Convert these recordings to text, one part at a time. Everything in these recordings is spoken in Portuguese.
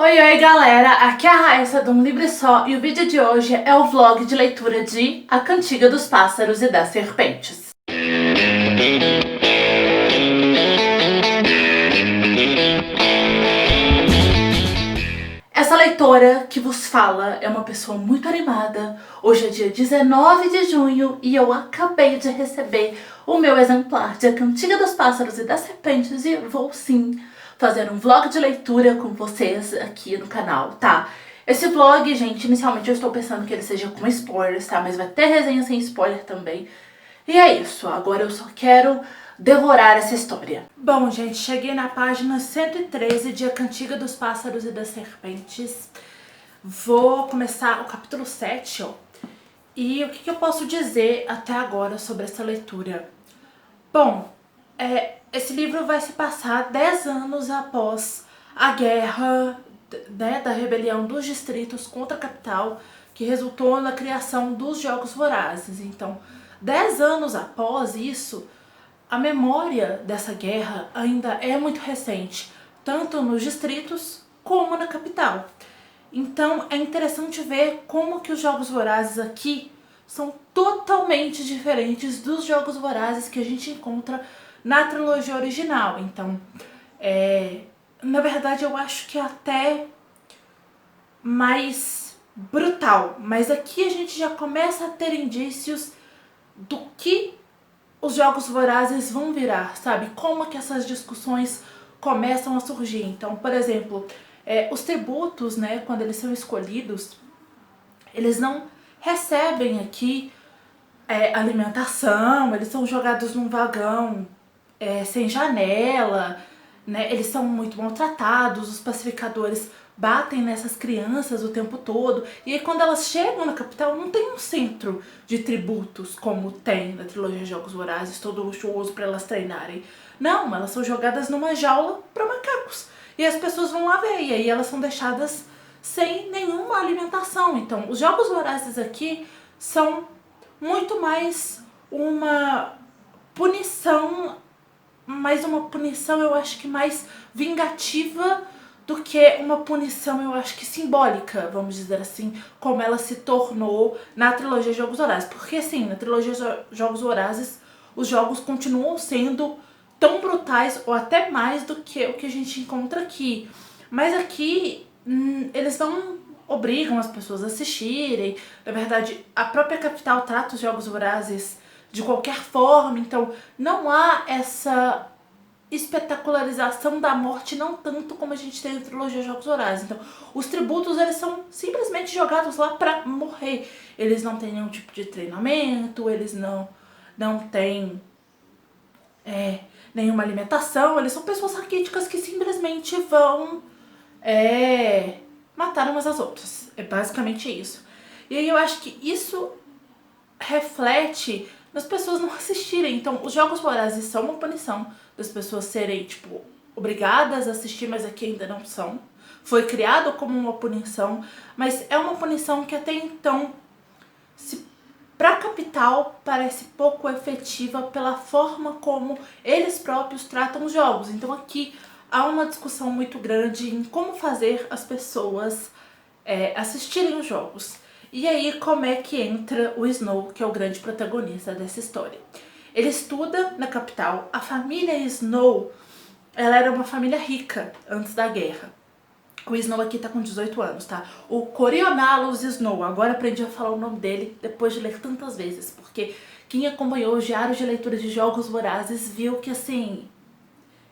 Oi, oi galera, aqui é a Raíssa de Um Livro Só e o vídeo de hoje é o vlog de leitura de A Cantiga dos Pássaros e das Serpentes. Essa leitora que vos fala é uma pessoa muito animada. Hoje é dia 19 de junho e eu acabei de receber o meu exemplar de A Cantiga dos Pássaros e das Serpentes e vou sim fazer um vlog de leitura com vocês aqui no canal, tá? Esse vlog, gente, inicialmente eu estou pensando que ele seja com spoilers, tá? Mas vai ter resenha sem spoiler também. E é isso, agora eu só quero devorar essa história. Bom, gente, cheguei na página 113 de A Cantiga dos Pássaros e das Serpentes. Vou começar o capítulo 7, ó. E o que eu posso dizer até agora sobre essa leitura? Bom, esse livro vai se passar 10 anos após a guerra, né, da rebelião dos distritos contra a capital, que resultou na criação dos Jogos Vorazes. Então, 10 anos após isso, a memória dessa guerra ainda é muito recente, tanto nos distritos como na capital. Então é interessante ver como que os Jogos Vorazes aqui são totalmente diferentes dos Jogos Vorazes que a gente encontra na trilogia original. Então, na verdade eu acho que é até mais brutal, mas aqui a gente já começa a ter indícios do que os Jogos Vorazes vão virar, sabe? Como que essas discussões começam a surgir. Então, por exemplo, os tributos, né, quando eles são escolhidos, eles não recebem aqui alimentação, eles são jogados num vagão sem janela, né? Eles são muito maltratados, os pacificadores batem nessas crianças o tempo todo. E aí quando elas chegam na capital não tem um centro de tributos como tem na trilogia Jogos Vorazes, todo luxuoso para elas treinarem. Não, elas são jogadas numa jaula para macacos. E as pessoas vão lá ver, e aí elas são deixadas sem nenhuma alimentação. Então os Jogos Vorazes aqui são muito mais uma punição, mas uma punição eu acho que mais vingativa do que uma punição, eu acho que simbólica, vamos dizer assim, como ela se tornou na trilogia Jogos Vorazes. Porque assim, na trilogia Jogos Vorazes, os jogos continuam sendo tão brutais ou até mais do que o que a gente encontra aqui. Mas aqui, eles não obrigam as pessoas a assistirem. Na verdade, a própria capital trata os Jogos Vorazes de qualquer forma, então não há essa espetacularização da morte, não tanto como a gente tem na trilogia Jogos Vorazes. Então, os tributos, eles são simplesmente jogados lá pra morrer. Eles não têm nenhum tipo de treinamento, eles não têm nenhuma alimentação, eles são pessoas raquíticas que simplesmente vão matar umas às outras. É basicamente isso. E aí eu acho que isso reflete nas pessoas não assistirem. Então, os Jogos Vorazes são uma punição das pessoas serem, tipo, obrigadas a assistir, mas aqui ainda não são. Foi criado como uma punição, mas é uma punição que até então, pra capital, parece pouco efetiva pela forma como eles próprios tratam os jogos. Então aqui há uma discussão muito grande em como fazer as pessoas assistirem os jogos. E aí como é que entra o Snow, que é o grande protagonista dessa história. Ele estuda na capital. A família Snow, ela era uma família rica antes da guerra. O Snow aqui tá com 18 anos, tá? O Coriolanus Snow, agora aprendi a falar o nome dele depois de ler tantas vezes, porque quem acompanhou os diários de leitura de Jogos Vorazes viu que, assim,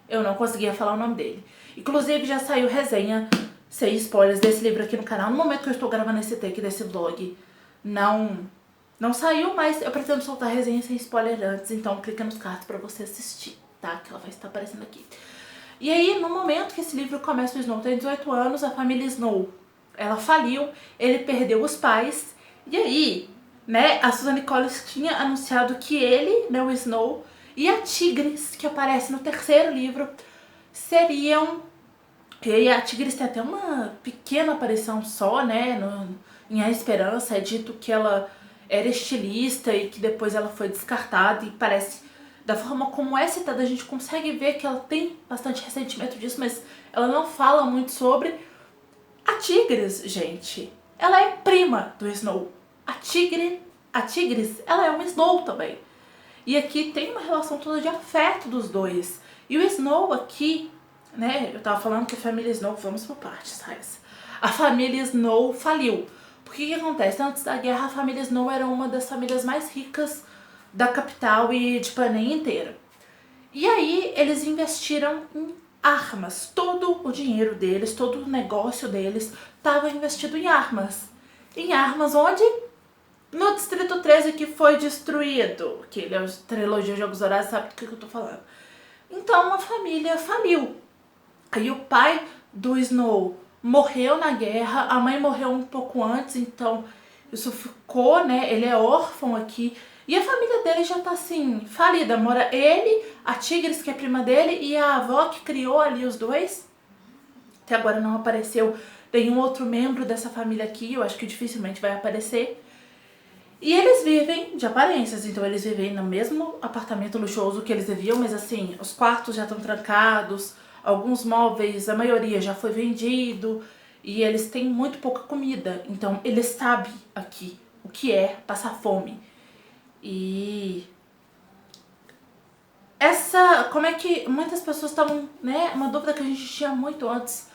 eu não conseguia falar o nome dele. Inclusive já saiu resenha sem spoilers desse livro aqui no canal. No momento que eu estou gravando esse take desse vlog, não saiu, mas eu pretendo soltar resenha sem spoiler antes, então clica nos cards pra você assistir, tá? Que ela vai estar aparecendo aqui. E aí, no momento que esse livro começa, o Snow tem 18 anos, a família Snow, ela faliu, ele perdeu os pais, e aí, né, a Suzanne Collins tinha anunciado que ele, né, o Snow, e a Tigris, que aparece no terceiro livro, seriam... E aí a Tigris tem até uma pequena aparição só, né, em A Esperança, é dito que ela era estilista e que depois ela foi descartada, e parece, da forma como é citada, a gente consegue ver que ela tem bastante ressentimento disso, mas ela não fala muito sobre. A Tigris, gente, ela é prima do Snow. A Tigris, ela é uma Snow também. E aqui tem uma relação toda de afeto dos dois. E o Snow aqui, né, eu tava falando que a família Snow, vamos por partes, Thais. A família Snow faliu. Porque o que acontece? Antes da guerra, a família Snow era uma das famílias mais ricas da capital e de Panem inteira. E aí eles investiram em armas. Todo o dinheiro deles, todo o negócio deles estava investido em armas. Em armas onde? No Distrito 13, que foi destruído. Que ele é a trilogia Jogos Vorazes, sabe do que eu tô falando. Então a família faliu. Aí o pai do Snow morreu na guerra, a mãe morreu um pouco antes, então isso ficou, né? Ele é órfão aqui. E a família dele já tá assim, falida. Mora ele, a Tigris, que é prima dele, e a avó que criou ali os dois. Até agora não apareceu nenhum outro membro dessa família aqui, eu acho que dificilmente vai aparecer. E eles vivem de aparências, então eles vivem no mesmo apartamento luxuoso que eles viviam, mas assim, os quartos já estão trancados, alguns móveis, a maioria já foi vendido, e eles têm muito pouca comida, então eles sabem aqui o que é passar fome. E como é que muitas pessoas estavam, né, uma dúvida que a gente tinha muito antes,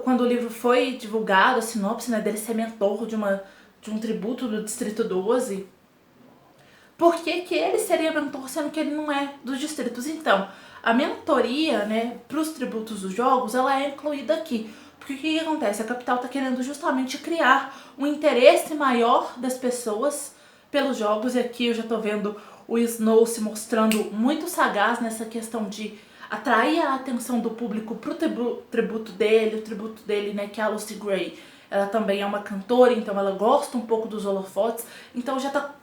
quando o livro foi divulgado, a sinopse, né, dele ser mentor de um tributo do Distrito 12, por que que ele seria mentor sendo que ele não é dos distritos? Então, a mentoria, né, para os tributos dos jogos, ela é incluída aqui. Porque o que acontece? A capital está querendo justamente criar um interesse maior das pessoas pelos jogos, e aqui eu já tô vendo o Snow se mostrando muito sagaz nessa questão de atrair a atenção do público pro tributo dele, o tributo dele, né, que é a Lucy Gray. Ela também é uma cantora, então ela gosta um pouco dos holofotes, então já tá...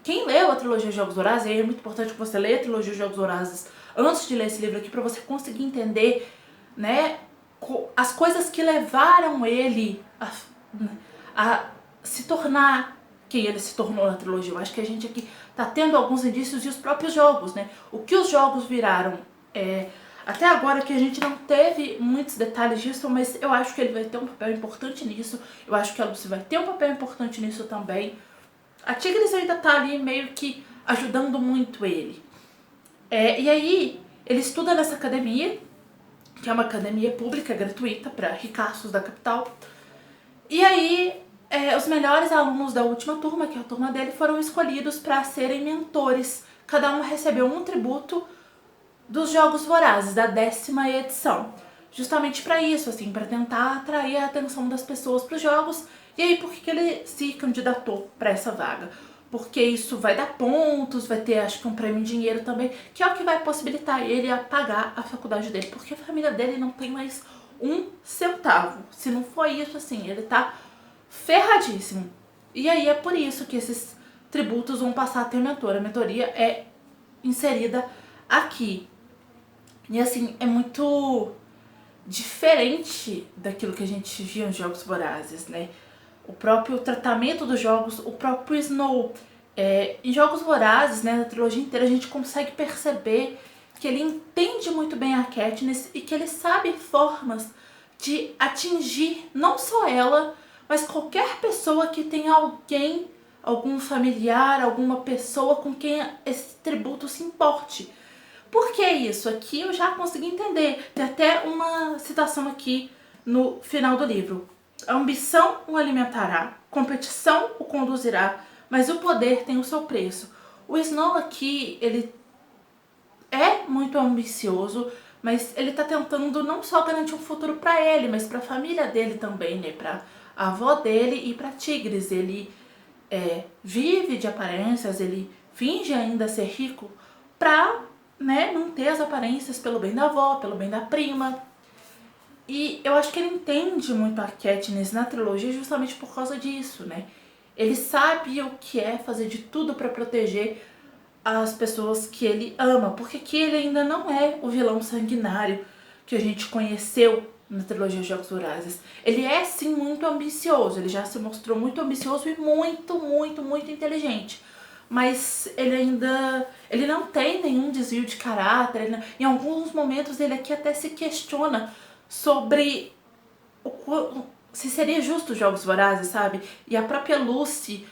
Quem leu a trilogia Jogos Vorazes, é muito importante que você leia a trilogia Jogos Vorazes antes de ler esse livro aqui, pra você conseguir entender, né, as coisas que levaram ele a se tornar quem ele se tornou na trilogia. Eu acho que a gente aqui tá tendo alguns indícios e os próprios jogos, né? O que os jogos viraram. Até agora que a gente não teve muitos detalhes disso, mas eu acho que ele vai ter um papel importante nisso. Eu acho que a Lucy vai ter um papel importante nisso também. A Tigris ainda tá ali meio que ajudando muito ele. E aí, ele estuda nessa academia, que é uma academia pública, gratuita, para ricaços da capital. E aí, os melhores alunos da última turma, que é a turma dele, foram escolhidos para serem mentores. Cada um recebeu um tributo dos Jogos Vorazes, da 10ª edição. Justamente para isso, assim, para tentar atrair a atenção das pessoas para os jogos. E aí, por que ele se candidatou para essa vaga? Porque isso vai dar pontos, vai ter, acho que um prêmio em dinheiro também, que é o que vai possibilitar ele a pagar a faculdade dele, porque a família dele não tem mais um centavo. Se não for isso, assim, ele tá ferradíssimo. E aí é por isso que esses tributos vão passar a ter mentor. A mentoria é inserida aqui. E assim, é muito diferente daquilo que a gente via nos Jogos Vorazes, né? O próprio tratamento dos jogos, o próprio Snow. Em Jogos Vorazes, né, na trilogia inteira, a gente consegue perceber que ele entende muito bem a Katniss e que ele sabe formas de atingir não só ela, mas qualquer pessoa que tenha alguém, algum familiar, alguma pessoa com quem esse tributo se importe. Por que isso? Aqui eu já consegui entender. Tem até uma citação aqui no final do livro. A ambição o alimentará, competição o conduzirá, mas o poder tem o seu preço. O Snow aqui, ele é muito ambicioso, mas ele tá tentando não só garantir um futuro para ele, mas para a família dele também, né? Para a avó dele e para Tigris. Ele vive de aparências, ele finge ainda ser rico pra, né, manter as aparências pelo bem da avó, pelo bem da prima. E eu acho que ele entende muito a Katniss na trilogia justamente por causa disso, né? Ele sabe o que é fazer de tudo pra proteger as pessoas que ele ama, porque aqui ele ainda não é o vilão sanguinário que a gente conheceu na trilogia de Jogos Vorazes. Ele é sim muito ambicioso, ele já se mostrou muito ambicioso e muito, muito, muito inteligente. Mas ele não tem nenhum desvio de caráter, em alguns momentos ele aqui até se questiona sobre se seria justo os Jogos Vorazes, sabe? E a própria Lucy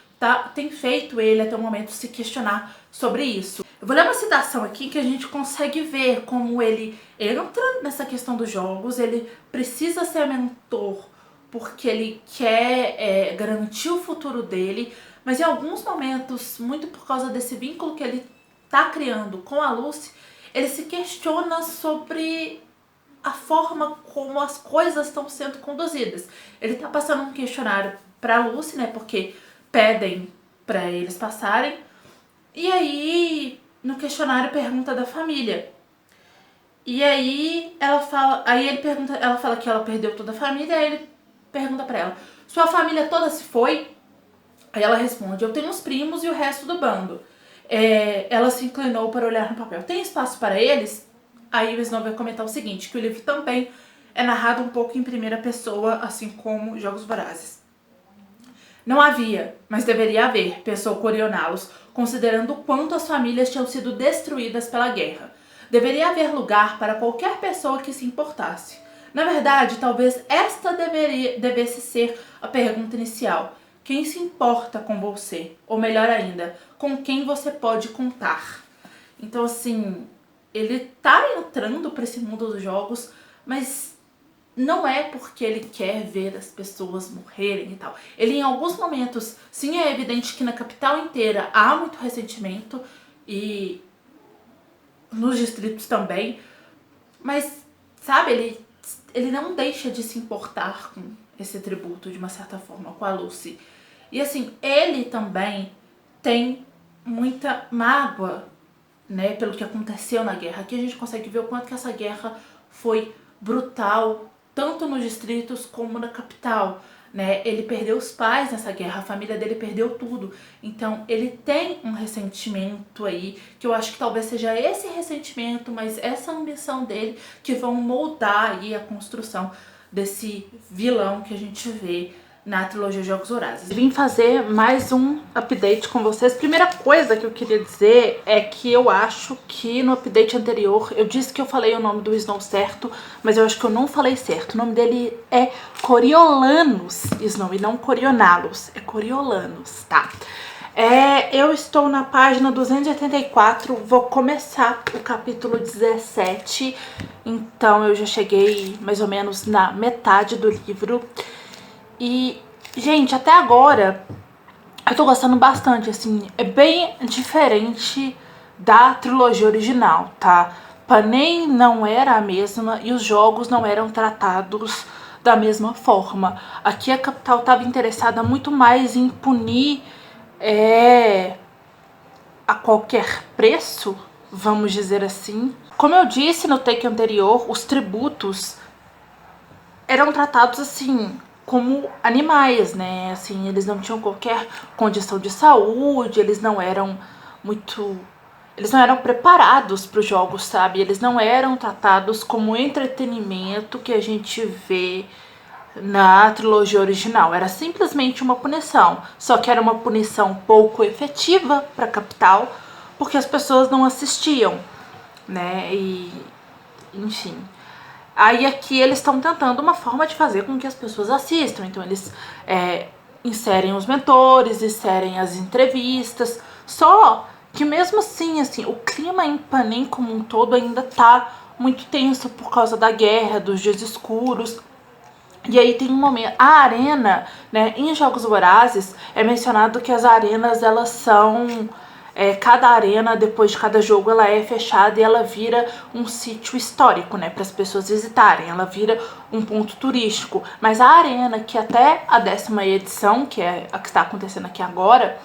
tem feito ele até o momento se questionar sobre isso. Eu vou ler uma citação aqui que a gente consegue ver como ele entra nessa questão dos jogos, ele precisa ser mentor porque ele quer garantir o futuro dele, mas em alguns momentos, muito por causa desse vínculo que ele tá criando com a Lucy, ele se questiona sobre a forma como as coisas estão sendo conduzidas. Ele tá passando um questionário pra Lucy, né, porque pedem pra eles passarem, e aí no questionário pergunta da família. E aí ela fala que ela perdeu toda a família, aí ele pergunta pra ela: sua família toda se foi? Aí ela responde: eu tenho uns primos e o resto do bando. Ela se inclinou para olhar no papel: tem espaço para eles? Aí o Snow vai comentar o seguinte, que o livro também é narrado um pouco em primeira pessoa, assim como Jogos Vorazes. Não havia, mas deveria haver, pensou Coriolanus, considerando o quanto as famílias tinham sido destruídas pela guerra. Deveria haver lugar para qualquer pessoa que se importasse. Na verdade, talvez esta devesse ser a pergunta inicial. Quem se importa com você? Ou melhor ainda, com quem você pode contar? Então, assim, ele tá entrando para esse mundo dos jogos, mas não é porque ele quer ver as pessoas morrerem e tal. Ele, em alguns momentos, sim, é evidente que na capital inteira há muito ressentimento e nos distritos também, mas, sabe, ele não deixa de se importar com esse tributo, de uma certa forma, com a Lucy. E, assim, ele também tem muita mágoa, né, pelo que aconteceu na guerra. Aqui a gente consegue ver o quanto que essa guerra foi brutal, tanto nos distritos como na capital, né? Ele perdeu os pais nessa guerra, a família dele perdeu tudo. Então ele tem um ressentimento aí, que eu acho que talvez seja esse ressentimento, mas essa ambição dele que vão moldar aí a construção desse vilão que a gente vê na trilogia Jogos Vorazes. Vim fazer mais um update com vocês. Primeira coisa que eu queria dizer é que eu acho que no update anterior eu disse que eu falei o nome do Snow certo, mas eu acho que eu não falei certo. O nome dele é Coriolanus Snow e não Coriolanus, é Coriolanus, tá? Eu estou na página 284, vou começar o capítulo 17, então eu já cheguei mais ou menos na metade do livro. E, gente, até agora eu tô gostando bastante, assim, é bem diferente da trilogia original, tá? Panem não era a mesma e os jogos não eram tratados da mesma forma. Aqui a capital estava interessada muito mais em punir a qualquer preço, vamos dizer assim. Como eu disse no take anterior, os tributos eram tratados assim como animais, né? Assim, eles não tinham qualquer condição de saúde, eles não eram preparados para os jogos, sabe? Eles não eram tratados como entretenimento que a gente vê na trilogia original. Era simplesmente uma punição, só que era uma punição pouco efetiva para a capital, porque as pessoas não assistiam, né? E, enfim. Aí aqui eles estão tentando uma forma de fazer com que as pessoas assistam. Então eles inserem os mentores, inserem as entrevistas. Só que mesmo assim, o clima em Panem como um todo ainda tá muito tenso por causa da guerra, dos dias escuros. E aí tem um momento, a arena, né, em Jogos Vorazes é mencionado que as arenas, elas são... cada arena, depois de cada jogo, ela é fechada e ela vira um sítio histórico, né, para as pessoas visitarem. Ela vira um ponto turístico. Mas a arena, que até a 10ª edição, que é a que está acontecendo aqui agora,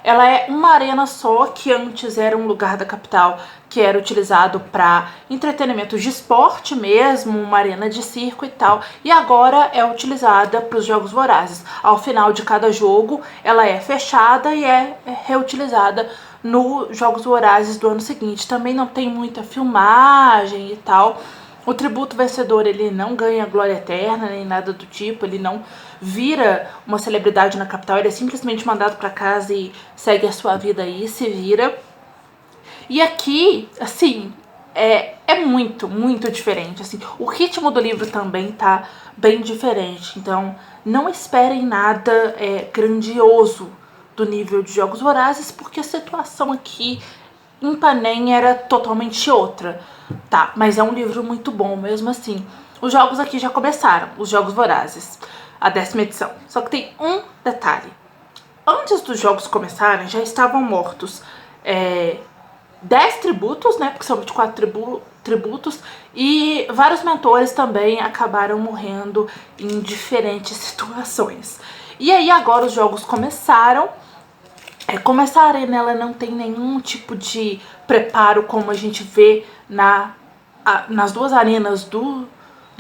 ela é uma arena só, que antes era um lugar da capital que era utilizado para entretenimento de esporte mesmo, uma arena de circo e tal, e agora é utilizada para os Jogos Vorazes. Ao final de cada jogo, ela é fechada e é reutilizada nos Jogos Vorazes do ano seguinte. Também não tem muita filmagem e tal. O tributo vencedor, ele não ganha glória eterna nem nada do tipo, ele não vira uma celebridade na capital, ele é simplesmente mandado para casa e segue a sua vida aí, se vira. E aqui, assim, é muito, muito diferente, assim. O ritmo do livro também tá bem diferente, então não esperem nada grandioso do nível de Jogos Vorazes, porque a situação aqui em Panem era totalmente outra, tá? Mas é um livro muito bom mesmo assim. Os jogos aqui já começaram, os Jogos Vorazes, a 10ª edição. Só que tem um detalhe. Antes dos jogos começarem, já estavam mortos 10 tributos, né? Porque são 24 tributos. E vários mentores também acabaram morrendo em diferentes situações. E aí agora os jogos começaram. Como essa arena ela não tem nenhum tipo de preparo como a gente vê nas duas arenas dos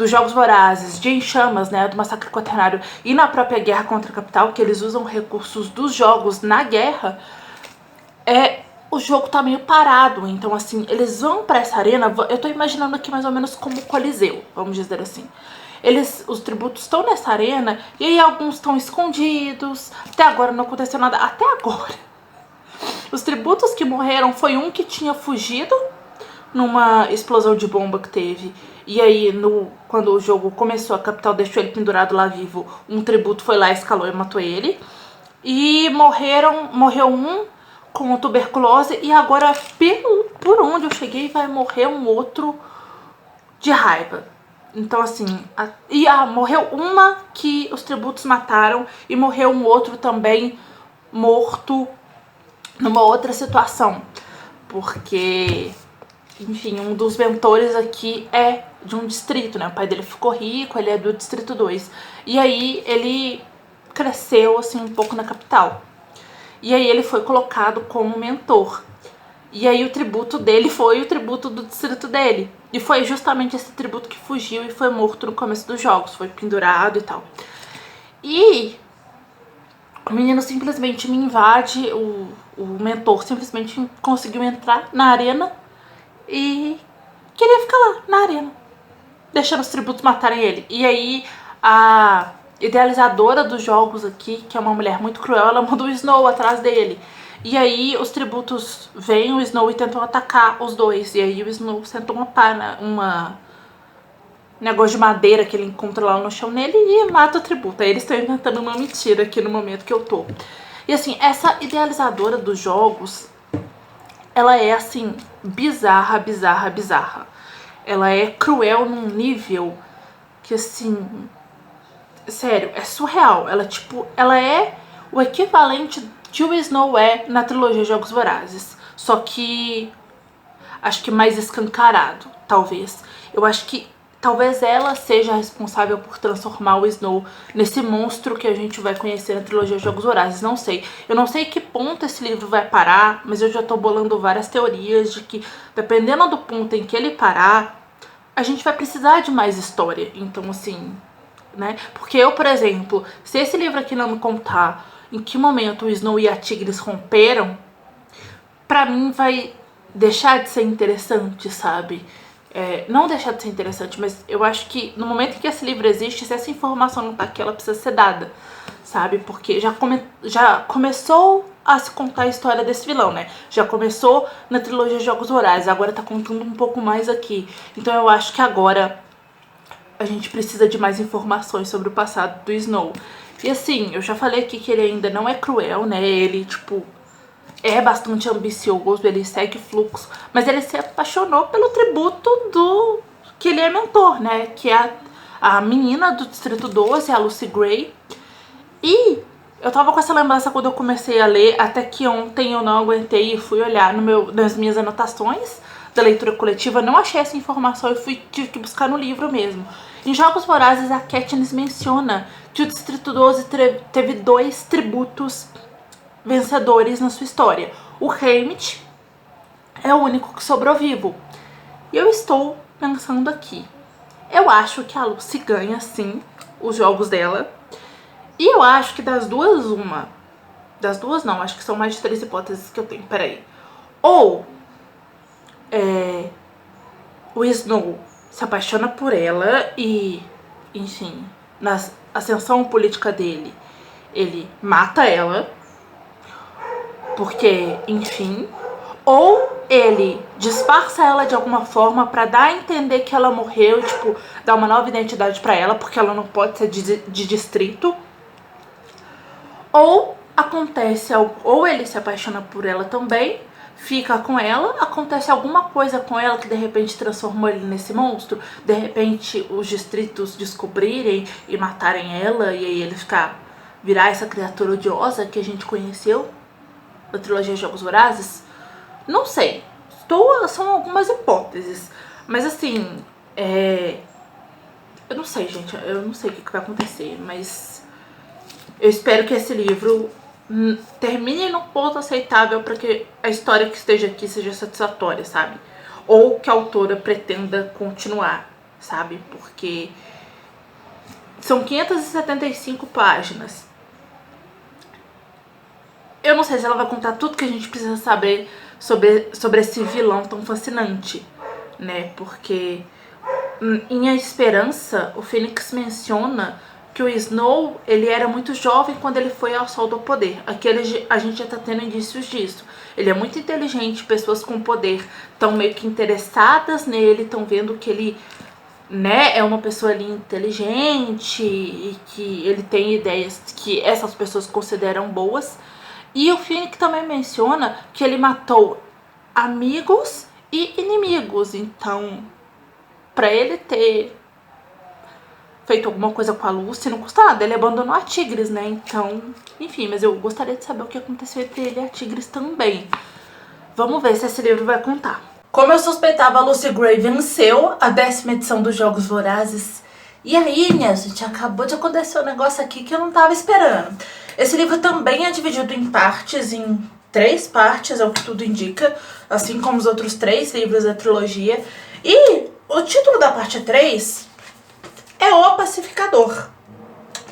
Jogos Vorazes, de Em Chamas, né, do Massacre Quaternário, e na própria Guerra contra a Capital, que eles usam recursos dos jogos na guerra, o jogo tá meio parado. Então, assim, eles vão pra essa arena, eu tô imaginando aqui mais ou menos como o Coliseu, vamos dizer assim. Os tributos estão nessa arena, e aí alguns estão escondidos, até agora não aconteceu nada, até agora. Os tributos que morreram foi um que tinha fugido numa explosão de bomba que teve. E aí, quando o jogo começou, a capital deixou ele pendurado lá vivo. Um tributo foi lá, escalou e matou ele. E morreu um com tuberculose. E agora, por onde eu cheguei, vai morrer um outro de raiva. Então, assim, morreu uma que os tributos mataram. E morreu um outro também morto numa outra situação. Porque, enfim, um dos mentores aqui é de um distrito, né? O pai dele ficou rico, ele é do Distrito 2. E aí ele cresceu, assim, um pouco na capital. E aí ele foi colocado como mentor. E aí o tributo dele foi o tributo do distrito dele. E foi justamente esse tributo que fugiu e foi morto no começo dos jogos. Foi pendurado e tal. E o menino simplesmente me invade, o mentor simplesmente conseguiu entrar na arena e queria ficar lá, na arena, deixando os tributos matarem ele. E aí a idealizadora dos jogos aqui, que é uma mulher muito cruel, ela manda o Snow atrás dele. E aí os tributos veem o Snow e tentam atacar os dois. E aí o Snow senta uma pá, negócio de madeira que ele encontra lá no chão nele e mata o tributo. Aí eles estão inventando uma mentira aqui no momento que eu tô. E assim, essa idealizadora dos jogos, ela é assim, bizarra, bizarra, bizarra. Ela é cruel num nível que assim, sério, é surreal. Ela é o equivalente de o Snow na trilogia Jogos Vorazes. Só que acho que mais escancarado, talvez. Eu acho que talvez ela seja responsável por transformar o Snow nesse monstro que a gente vai conhecer na trilogia Jogos Vorazes. Não sei. Eu não sei que ponto esse livro vai parar, mas eu já tô bolando várias teorias de que, dependendo do ponto em que ele parar, a gente vai precisar de mais história. Então, assim, né? Porque eu, por exemplo, se esse livro aqui não me contar em que momento o Snow e a Tigris romperam, pra mim vai deixar de ser interessante, sabe? Não deixar de ser interessante, mas eu acho que no momento em que esse livro existe, se essa informação não tá aqui, ela precisa ser dada, sabe? Porque já começou a se contar a história desse vilão, né? Já começou na trilogia Jogos Vorazes, agora tá contando um pouco mais aqui. Então eu acho que agora a gente precisa de mais informações sobre o passado do Snow. E assim, eu já falei aqui que ele ainda não é cruel, né? Ele, tipo, é bastante ambicioso, ele segue fluxo, mas ele se apaixonou pelo tributo do que ele é mentor, né? Que é a menina do Distrito 12, a Lucy Gray. E eu tava com essa lembrança quando eu comecei a ler, até que ontem eu não aguentei e fui olhar nas minhas anotações da leitura coletiva, não achei essa informação e tive que buscar no livro mesmo. Em Jogos Vorazes, a Katniss menciona que o Distrito 12 teve 2 tributos vencedores na sua história. O Haymitch é o único que sobrou vivo. E eu estou pensando aqui. Eu acho que a Lucy ganha, sim, os jogos dela. E eu acho que das duas, uma. Das duas não, acho que são mais de 3 hipóteses que eu tenho. Peraí. Ou o Snow se apaixona por ela e, enfim, na ascensão política dele, ele mata ela. Porque, enfim. Ou ele disfarça ela de alguma forma pra dar a entender que ela morreu, tipo, dar uma nova identidade pra ela, porque ela não pode ser de distrito. Ou acontece, ou ele se apaixona por ela também, fica com ela, acontece alguma coisa com ela que de repente transformou ele nesse monstro, de repente os distritos descobrirem e matarem ela, e aí ele virar essa criatura odiosa que a gente conheceu da trilogia Jogos Vorazes. Não sei, são algumas hipóteses, mas assim, eu não sei, gente, eu não sei o que vai acontecer, mas eu espero que esse livro termine num ponto aceitável para que a história que esteja aqui seja satisfatória, sabe? Ou que a autora pretenda continuar, sabe? Porque são 575 páginas. Eu não sei se ela vai contar tudo que a gente precisa saber sobre esse vilão tão fascinante, né? Porque em A Esperança, o Fênix menciona que o Snow, ele era muito jovem quando ele foi ao Sol do Poder. Aqui a gente já tá tendo indícios disso. Ele é muito inteligente, pessoas com poder estão meio que interessadas nele, estão vendo que ele, né, é uma pessoa ali inteligente e que ele tem ideias que essas pessoas consideram boas. E o Finnick também menciona que ele matou amigos e inimigos. Então, pra ele ter feito alguma coisa com a Lucy, não custa nada. Ele abandonou a Tigris, né? Então, enfim, mas eu gostaria de saber o que aconteceu entre ele e a Tigris também. Vamos ver se esse livro vai contar. Como eu suspeitava, a Lucy Gray venceu a 10ª edição dos Jogos Vorazes. E aí, minha gente, acabou de acontecer um negócio aqui que eu não tava esperando. Esse livro também é dividido em partes, em 3 partes, é o que tudo indica, assim como os outros 3 livros da trilogia. E o título da parte 3 é O Pacificador,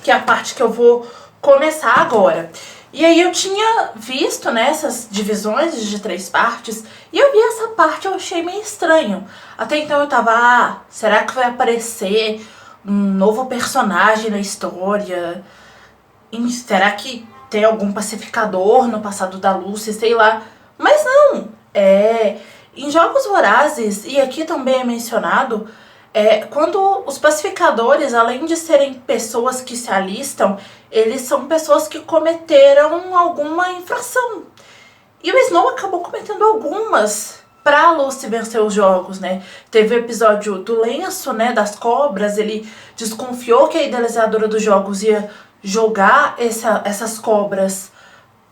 que é a parte que eu vou começar agora. E aí eu tinha visto, né, essas divisões de 3 partes, e eu vi essa parte, eu achei meio estranho. Até então eu tava, será que vai aparecer um novo personagem na história? Será que tem algum pacificador no passado da Lucy, sei lá. Mas não, em Jogos Vorazes, e aqui também é mencionado, quando os pacificadores, além de serem pessoas que se alistam, eles são pessoas que cometeram alguma infração. E o Snow acabou cometendo algumas pra Lucy vencer os jogos, né? Teve o episódio do lenço, né, das cobras, ele desconfiou que a idealizadora dos jogos ia jogar essas cobras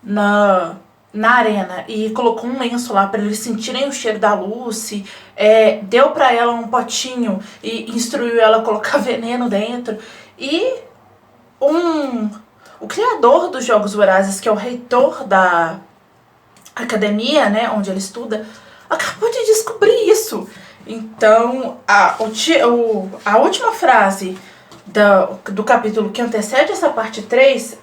na arena e colocou um lenço lá para eles sentirem o cheiro da Lucy, deu para ela um potinho e instruiu ela a colocar veneno dentro. E o criador dos Jogos Vorazes, que é o reitor da academia, né, onde ele estuda, acabou de descobrir isso. Então, a última frase do capítulo que antecede essa parte 3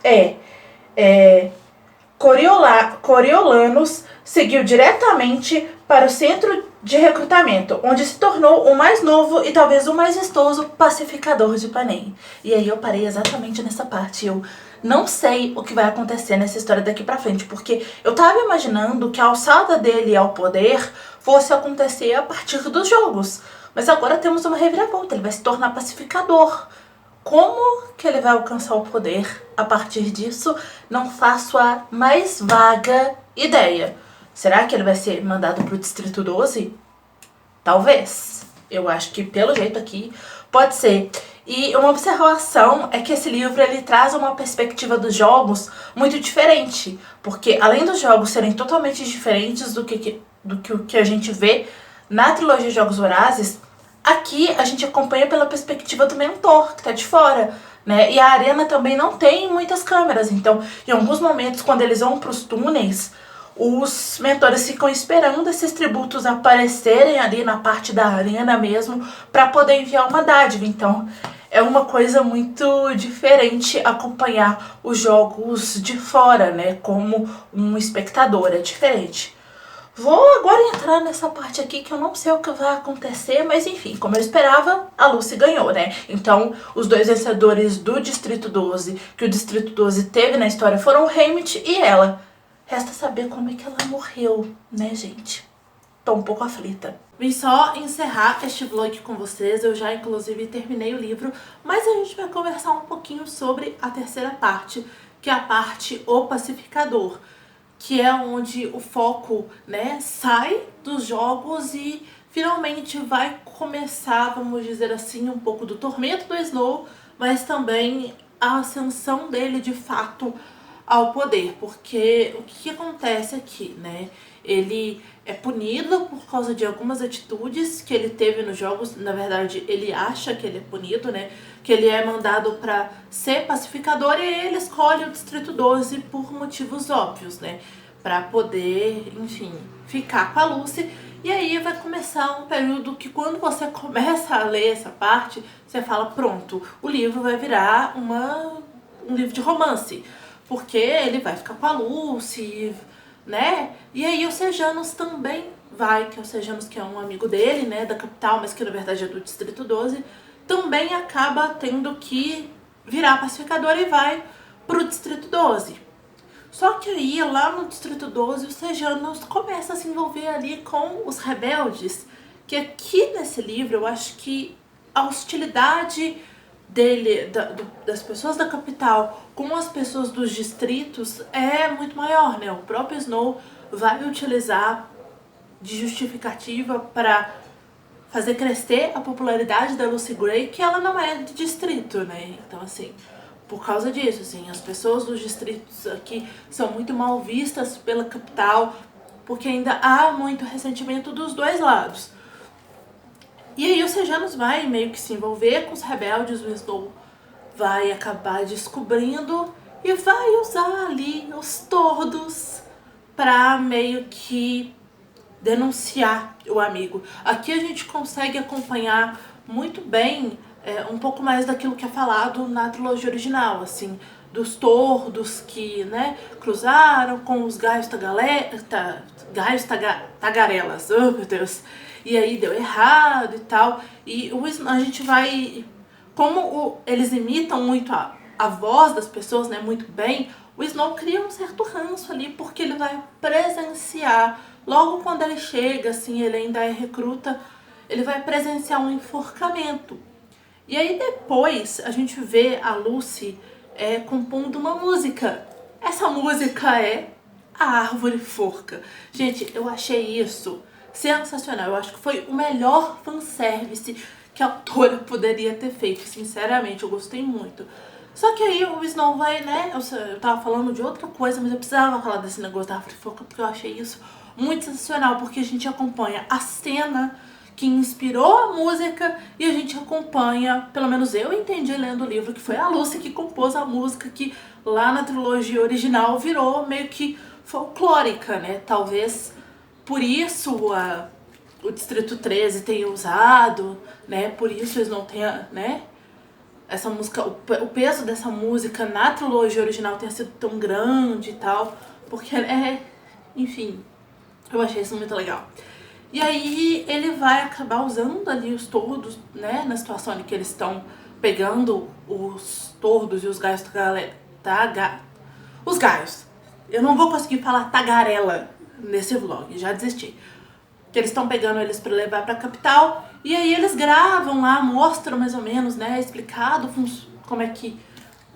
Coriolanus seguiu diretamente para o centro de recrutamento, onde se tornou o mais novo e talvez o mais vistoso pacificador de Panem. E aí eu parei exatamente nessa parte. Eu não sei o que vai acontecer nessa história daqui pra frente, porque eu tava imaginando que a alçada dele ao poder fosse acontecer a partir dos jogos. Mas agora temos uma reviravolta, ele vai se tornar pacificador. Como que ele vai alcançar o poder a partir disso? Não faço a mais vaga ideia. Será que ele vai ser mandado pro Distrito 12? Talvez. Eu acho que pelo jeito aqui pode ser. E uma observação é que esse livro ele traz uma perspectiva dos jogos muito diferente. Porque além dos jogos serem totalmente diferentes do que a gente vê na trilogia de Jogos Vorazes, aqui a gente acompanha pela perspectiva do mentor, que tá de fora, né? E a arena também não tem muitas câmeras, então em alguns momentos quando eles vão pros túneis, os mentores ficam esperando esses tributos aparecerem ali na parte da arena mesmo, para poder enviar uma dádiva. Então é uma coisa muito diferente acompanhar os jogos de fora, né? Como um espectador, é diferente. Vou agora entrar nessa parte aqui que eu não sei o que vai acontecer, mas enfim, como eu esperava, a Lucy ganhou, né? Então, os 2 vencedores do Distrito 12, que o Distrito 12 teve na história, foram o Haymitch e ela. Resta saber como é que ela morreu, né, gente? tô um pouco aflita. Vim só encerrar este vlog com vocês, eu já inclusive terminei o livro, mas a gente vai conversar um pouquinho sobre a terceira parte, que é a parte O Pacificador, que é onde o foco, né, sai dos jogos e finalmente vai começar, vamos dizer assim, um pouco do tormento do Snow, mas também a ascensão dele de fato ao poder, porque o que acontece aqui, né? Ele é punido por causa de algumas atitudes que ele teve nos jogos. Na verdade, ele acha que ele é punido, né? Que ele é mandado para ser pacificador e ele escolhe o Distrito 12 por motivos óbvios, né? Para poder, enfim, ficar com a Lucy. E aí vai começar um período que quando você começa a ler essa parte, você fala, pronto, o livro vai virar um livro de romance. Porque ele vai ficar com a Lucy, né? E aí o Sejanus também vai, que é o Sejanus que é um amigo dele, né, da capital, mas que na verdade é do Distrito 12, também acaba tendo que virar pacificador e vai pro Distrito 12. Só que aí, lá no Distrito 12, o Sejanus começa a se envolver ali com os rebeldes, que aqui nesse livro eu acho que a hostilidade dele, das pessoas da capital com as pessoas dos distritos é muito maior, né? O próprio Snow vai utilizar de justificativa para fazer crescer a popularidade da Lucy Gray, que ela não é de distrito, né? Então, assim, por causa disso, assim, as pessoas dos distritos aqui são muito mal vistas pela capital, porque ainda há muito ressentimento dos dois lados. E aí o Sejanus vai meio que se envolver com os rebeldes, o Snow vai acabar descobrindo e vai usar ali os tordos pra meio que denunciar o amigo. Aqui a gente consegue acompanhar muito bem um pouco mais daquilo que é falado na trilogia original, assim, dos tordos que, né, cruzaram com os Gaios Tagarelas, oh meu Deus, e aí deu errado e tal, e a gente vai, como eles imitam muito a voz das pessoas, né, muito bem, o Snow cria um certo ranço ali, porque ele vai presenciar, logo quando ele chega, assim, ele ainda é recruta, ele vai presenciar um enforcamento. E aí depois a gente vê a Lucy compondo uma música. Essa música é A Árvore Forca. Gente, eu achei isso sensacional. Eu acho que foi o melhor fanservice que a autora poderia ter feito. Sinceramente, eu gostei muito. Só que aí o Snow vai, né? Eu tava falando de outra coisa, mas eu precisava falar desse negócio da Árvore Forca porque eu achei isso muito sensacional. Porque a gente acompanha a cena que inspirou a música e a gente acompanha, pelo menos eu entendi lendo o livro, que foi a Lucy que compôs a música que lá na trilogia original virou meio que folclórica, né? Talvez por isso o Distrito 13 tenha usado, né? Por isso eles não tenham, né? Essa música, o peso dessa música na trilogia original tenha sido tão grande e tal, porque enfim, eu achei isso muito legal. E aí ele vai acabar usando ali os tordos, né, na situação em que eles estão pegando os tordos e os gaios os gaios. Eu não vou conseguir falar tagarela nesse vlog, já desisti. Que eles estão pegando eles para levar para a capital e aí eles gravam lá, mostram mais ou menos, né, explicado como é que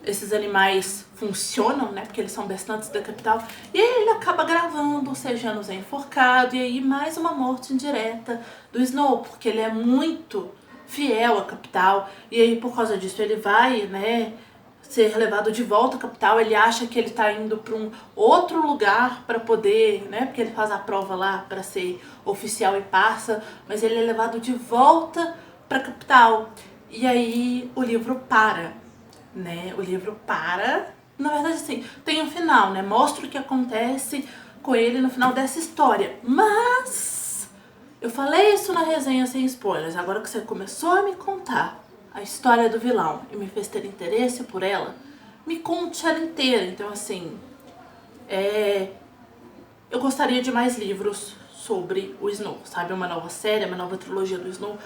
esses animais funcionam, né, porque eles são bastantes da capital, e aí ele acaba gravando o Sejanus é enforcado, e aí mais uma morte indireta do Snow, porque ele é muito fiel à capital, e aí por causa disso ele vai, né, ser levado de volta à capital, ele acha que ele tá indo para um outro lugar para poder, né, porque ele faz a prova lá para ser oficial e passa, mas ele é levado de volta para a capital, e aí o livro para. Né? O livro para, na verdade assim, tem um final, né? Mostra o que acontece com ele no final dessa história. Mas eu falei isso na resenha sem spoilers. Agora que você começou a me contar a história do vilão e me fez ter interesse por ela, me conte ela inteira. Então assim, eu gostaria de mais livros sobre o Snow, sabe? Uma nova série, uma nova trilogia do Snow.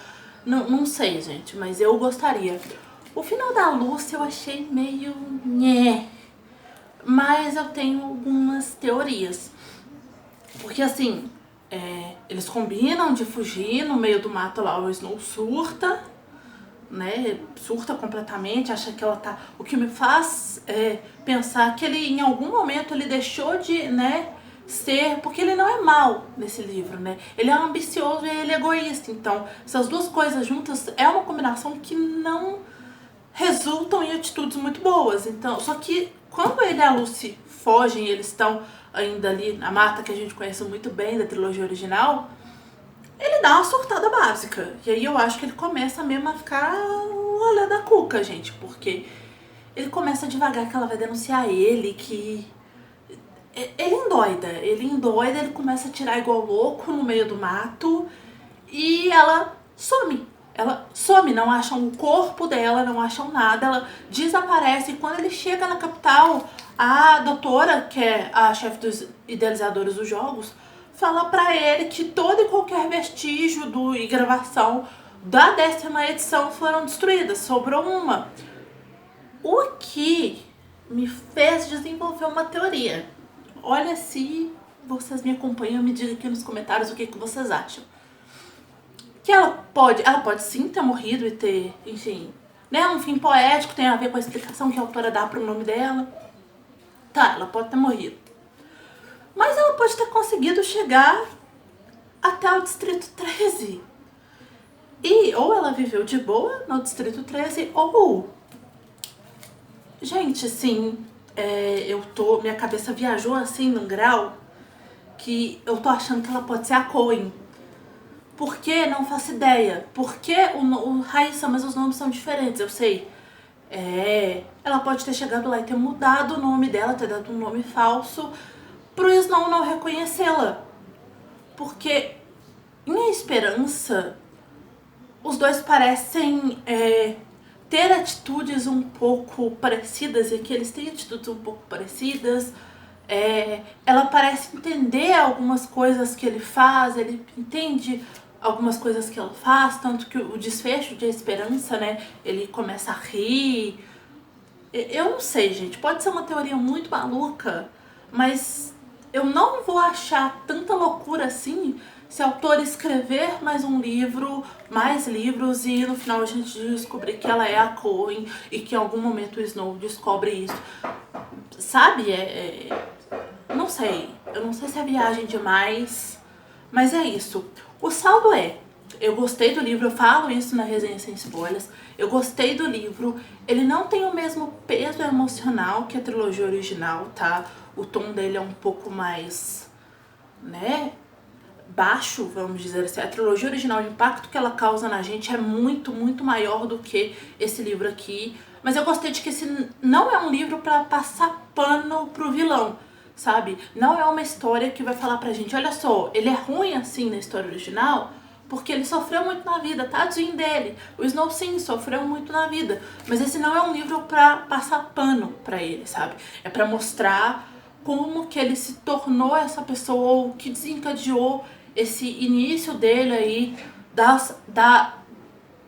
Não sei, gente, mas eu gostaria. O final da Lucy eu achei meio nhé, mas eu tenho algumas teorias. Porque assim, Eles combinam de fugir no meio do mato lá, o Snow surta, né? Surta completamente, acha que ela tá... O que me faz pensar que ele, em algum momento, ele deixou de, né, ser... Porque ele não é mal nesse livro, né? Ele é ambicioso e ele é egoísta. Então, essas duas coisas juntas é uma combinação que não resultam em atitudes muito boas. Então, só que quando ele e a Lucy fogem, eles estão ainda ali na mata, que a gente conhece muito bem da trilogia original, ele dá uma surtada básica. E aí eu acho que ele começa mesmo a ficar olhando a cuca, gente, porque ele começa devagar que ela vai denunciar ele, que ele endoida, ele começa a tirar igual louco no meio do mato e ela some. Ela some, não acham o corpo dela, não acham nada, ela desaparece. E quando ele chega na capital, a doutora, que é a chefe dos idealizadores dos jogos, fala pra ele que todo e qualquer vestígio e gravação da 10ª edição foram destruídas, sobrou uma. O que me fez desenvolver uma teoria. Olha, se vocês me acompanham, me digam aqui nos comentários o que vocês acham. Que ela pode sim ter morrido e ter, enfim, né, um fim poético, tem a ver com a explicação que a autora dá pro nome dela. Tá, ela pode ter morrido. Mas ela pode ter conseguido chegar até o Distrito 13. E ou ela viveu de boa no Distrito 13, ou... Gente, assim, minha cabeça viajou assim num grau que eu tô achando que ela pode ser a Coen. Por que? Não faço ideia. Por que Raíssa, mas os nomes são diferentes, eu sei. Ela pode ter chegado lá e ter mudado o nome dela, ter dado um nome falso pro Snow não reconhecê-la. Porque em A Esperança, os dois parecem ter atitudes um pouco parecidas, e que eles têm atitudes um pouco parecidas. Ela parece entender algumas coisas que ele faz, ele entende algumas coisas que ela faz, tanto que o desfecho de A Esperança, né, ele começa a rir. Eu não sei, gente, pode ser uma teoria muito maluca, mas eu não vou achar tanta loucura assim se a autora escrever mais um livro, mais livros, e no final a gente descobrir que ela é a Coen e que em algum momento o Snow descobre isso. Sabe? Não sei. Eu não sei se é viagem demais, mas é isso. O saldo eu gostei do livro, eu falo isso na resenha sem spoilers, eu gostei do livro, ele não tem o mesmo peso emocional que a trilogia original, tá? O tom dele é um pouco mais, né, baixo, vamos dizer assim. A trilogia original, o impacto que ela causa na gente é muito, muito maior do que esse livro aqui. Mas eu gostei de que esse não é um livro pra passar pano pro vilão, sabe? Não é uma história que vai falar pra gente, olha só, ele é ruim assim na história original porque ele sofreu muito na vida, tadinho dele. O Snow sim sofreu muito na vida, mas esse não é um livro pra passar pano pra ele, sabe? É pra mostrar como que ele se tornou essa pessoa, ou que desencadeou esse início dele aí, da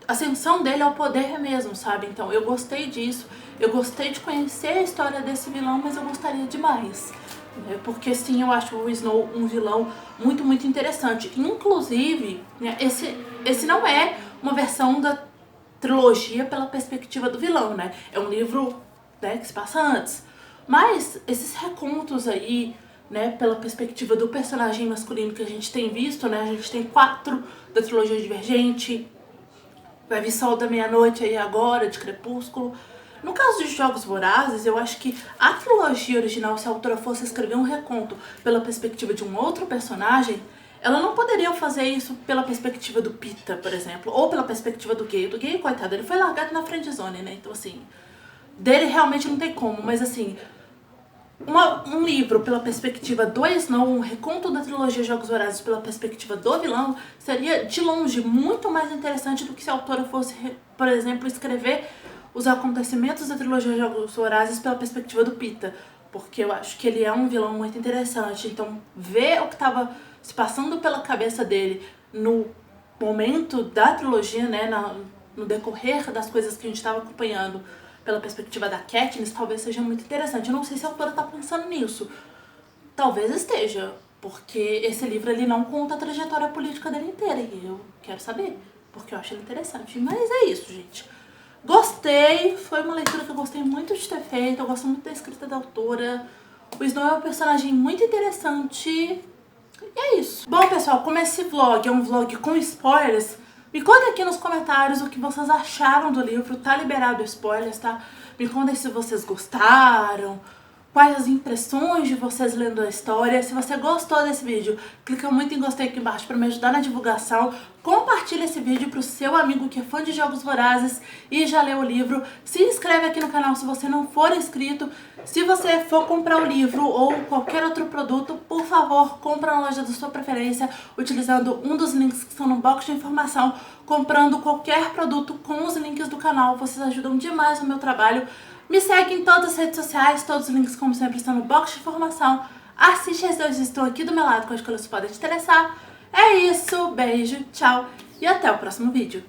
ascensão dele ao poder mesmo, sabe? Então eu gostei disso, eu gostei de conhecer a história desse vilão, mas eu gostaria de mais. Porque sim, eu acho o Snow um vilão muito, muito interessante. Inclusive, né, esse não é uma versão da trilogia pela perspectiva do vilão, né? É um livro, né, que se passa antes. Mas esses recontos aí, né, pela perspectiva do personagem masculino que a gente tem visto, né? A gente tem 4 da trilogia Divergente, vai vir Sol da Meia-Noite aí agora, de Crepúsculo. No caso de Jogos Vorazes, eu acho que a trilogia original, se a autora fosse escrever um reconto pela perspectiva de um outro personagem, ela não poderia fazer isso pela perspectiva do Pita, por exemplo, ou pela perspectiva do Gay. Do Gay, coitado, ele foi largado na friendzone, né? Então, assim, dele realmente não tem como, mas assim, um livro pela perspectiva do Snow, um reconto da trilogia Jogos Vorazes pela perspectiva do vilão, seria de longe muito mais interessante do que se a autora fosse, por exemplo, escrever os acontecimentos da trilogia Jogos Vorazes pela perspectiva do Pita, porque eu acho que ele é um vilão muito interessante. Então, ver o que estava se passando pela cabeça dele no momento da trilogia, né, no decorrer das coisas que a gente estava acompanhando pela perspectiva da Katniss, talvez seja muito interessante. Eu não sei se a autora tá pensando nisso. Talvez esteja. Porque esse livro ele não conta a trajetória política dele inteira e eu quero saber, porque eu acho ele interessante. Mas é isso, gente. Gostei, foi uma leitura que eu gostei muito de ter feito, eu gosto muito da escrita da autora. O Snow é um personagem muito interessante e é isso. Bom, pessoal, como esse vlog é um vlog com spoilers, me contem aqui nos comentários o que vocês acharam do livro. Tá liberado spoilers, tá? Me contem se vocês gostaram, quais as impressões de vocês lendo a história. Se você gostou desse vídeo, clica muito em gostei aqui embaixo para me ajudar na divulgação. Compartilha esse vídeo pro seu amigo que é fã de Jogos Vorazes e já leu o livro. Se inscreve aqui no canal se você não for inscrito. Se você for comprar o livro ou qualquer outro produto, por favor, compra na loja da sua preferência, utilizando um dos links que estão no box de informação. Comprando qualquer produto com os links do canal, vocês ajudam demais no meu trabalho. Me segue em todas as redes sociais, todos os links, como sempre, estão no box de informação. Assiste as dois, estou aqui do meu lado, que eu acho que eles podem te interessar. É isso, beijo, tchau e até o próximo vídeo.